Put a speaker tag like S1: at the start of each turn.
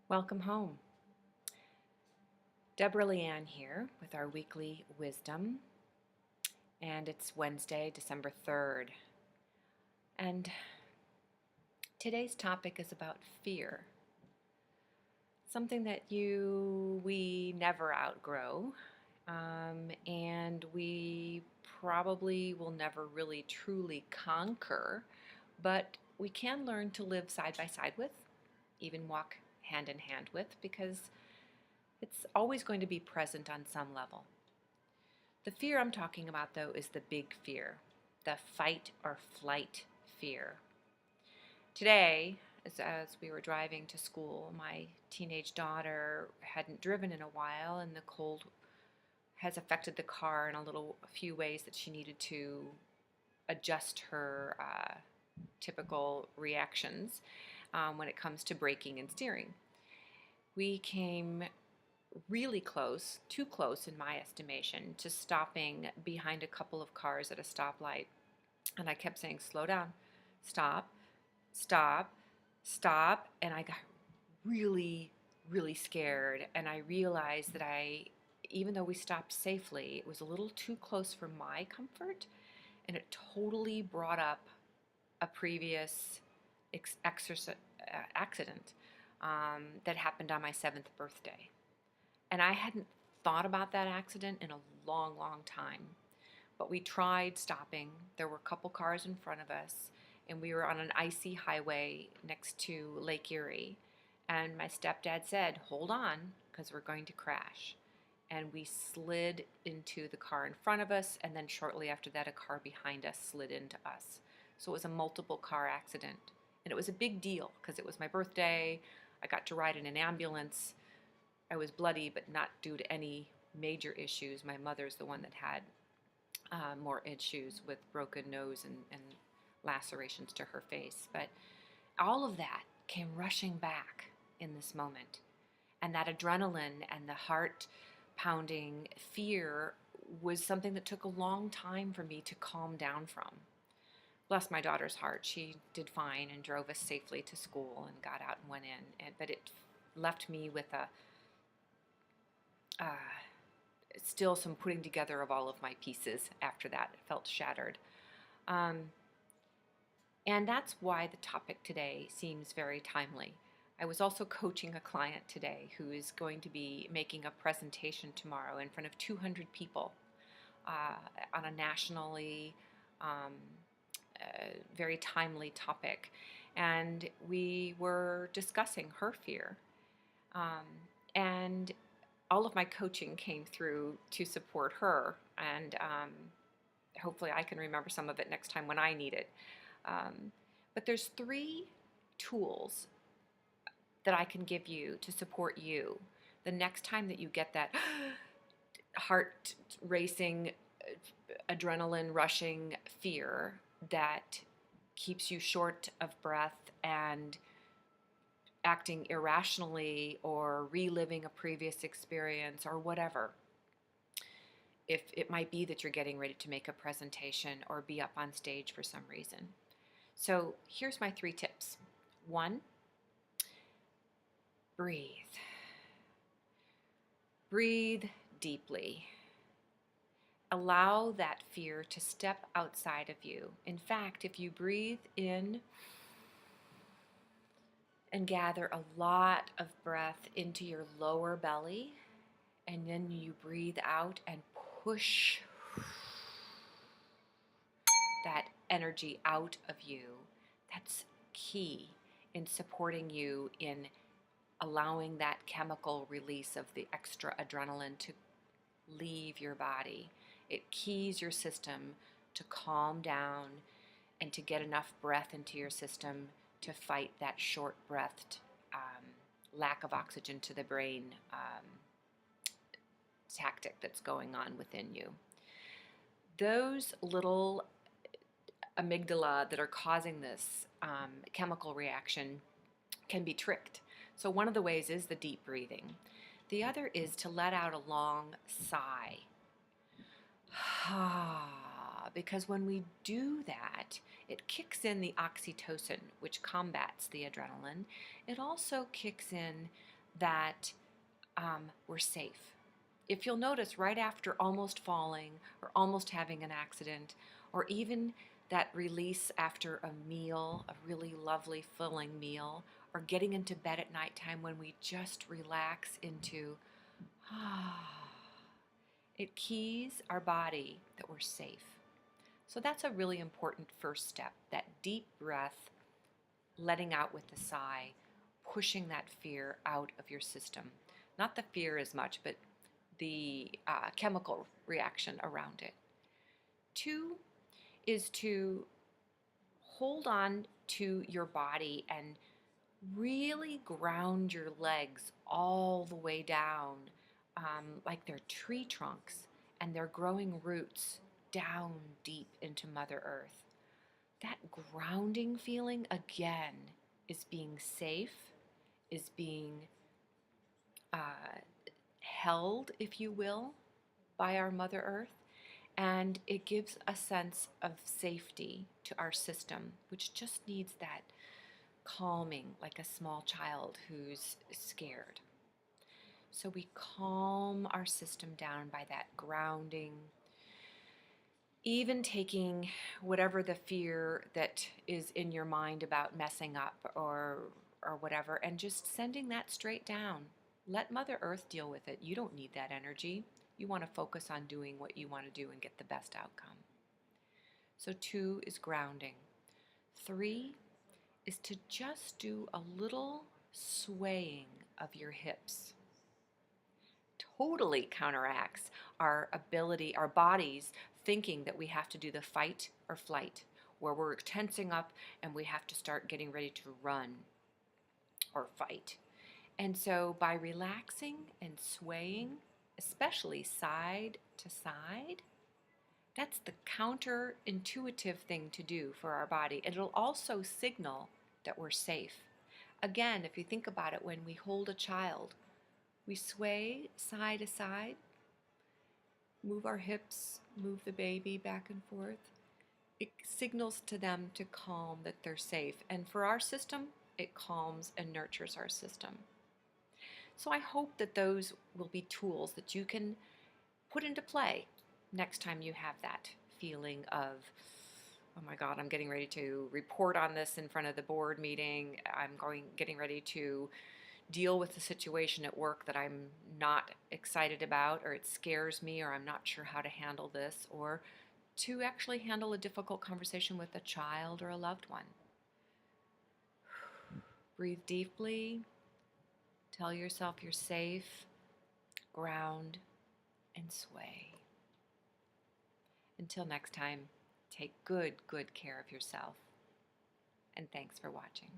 S1: Welcome home. Deborah LeeAnn here with our weekly wisdom, and it's Wednesday, December 3rd. And today's topic is about fear, something that we never outgrow, and we probably will never really truly conquer, but we can learn to live side by side with, even walk hand in hand with, because it's always going to be present on some level. The fear I'm talking about, though, is the big fear, the fight or flight fear. Today, as we were driving to school, my teenage daughter hadn't driven in a while, and the cold has affected the car in a few ways that she needed to adjust her typical reactions when it comes to braking and steering. We came really close, too close in my estimation, to stopping behind a couple of cars at a stoplight. And I kept saying, slow down, stop, stop, stop. And I got really, really scared. And I realized that even though we stopped safely, it was a little too close for my comfort. And it totally brought up a previous accident that happened on my 7th birthday. And I hadn't thought about that accident in a long, long time. But we tried stopping. There were a couple cars in front of us, and we were on an icy highway next to Lake Erie. And my stepdad said, hold on, because we're going to crash. And we slid into the car in front of us, and then shortly after that, a car behind us slid into us. So it was a multiple car accident. And it was a big deal, because it was my birthday. I got to ride in an ambulance. I was bloody, but not due to any major issues. My mother's the one that had more issues with broken nose and lacerations to her face. But all of that came rushing back in this moment. And that adrenaline and the heart-pounding fear was something that took a long time for me to calm down from. Bless my daughter's heart. She did fine and drove us safely to school and got out and went in. But it left me with still some putting together of all of my pieces after that. It felt shattered. And that's why the topic today seems very timely. I was also coaching a client today who is going to be making a presentation tomorrow in front of 200 people on a nationally very timely topic. And we were discussing her fear. And all of my coaching came through to support her, and hopefully I can remember some of it next time when I need it. But there's 3 tools that I can give you to support you the next time that you get that heart racing, adrenaline rushing fear that keeps you short of breath and acting irrationally or reliving a previous experience or whatever. If it might be that you're getting ready to make a presentation or be up on stage for some reason. So here's my 3 tips. 1, breathe. Breathe deeply. Allow that fear to step outside of you. In fact, if you breathe in and gather a lot of breath into your lower belly, and then you breathe out and push that energy out of you. That's key in supporting you in allowing that chemical release of the extra adrenaline to leave your body. It keys your system to calm down and to get enough breath into your system to fight that short-breathed lack of oxygen to the brain tactic that's going on within you. Those little amygdala that are causing this chemical reaction can be tricked. So one of the ways is the deep breathing. The other is to let out a long sigh. Because when we do that, it kicks in the oxytocin, which combats the adrenaline. It also kicks in that we're safe. If you'll notice, right after almost falling or almost having an accident, or even that release after a meal, a really lovely, filling meal, or getting into bed at nighttime when we just relax into, it keys our body that we're safe. So that's a really important first step, that deep breath, letting out with the sigh, pushing that fear out of your system. Not the fear as much, but the chemical reaction around it. 2 is to hold on to your body and really ground your legs all the way down, like they're tree trunks, and they're growing roots down deep into Mother Earth. That grounding feeling, again, is being safe, is being held, if you will, by our Mother Earth. And it gives a sense of safety to our system, which just needs that calming, like a small child who's scared. So we calm our system down by that grounding, even taking whatever the fear that is in your mind about messing up or whatever, and just sending that straight down. Let Mother Earth deal with it. You don't need that energy. You want to focus on doing what you want to do and get the best outcome. So 2 is grounding. 3 is to just do a little swaying of your hips. Totally counteracts our ability, our bodies thinking that we have to do the fight or flight, where we're tensing up and we have to start getting ready to run or fight. And so by relaxing and swaying, especially side to side, that's the counterintuitive thing to do for our body. It'll also signal that we're safe. Again, if you think about it, when we hold a child, we sway side to side, move our hips, move the baby back and forth. It signals to them to calm, that they're safe. And for our system, it calms and nurtures our system. So I hope that those will be tools that you can put into play next time you have that feeling of, oh my God, I'm getting ready to report on this in front of the board meeting. I'm getting ready to deal with the situation at work that I'm not excited about, or it scares me, or I'm not sure how to handle this, or to actually handle a difficult conversation with a child or a loved one. Breathe deeply. Tell yourself you're safe. Ground and sway. Until next time, take good care of yourself. And thanks for watching.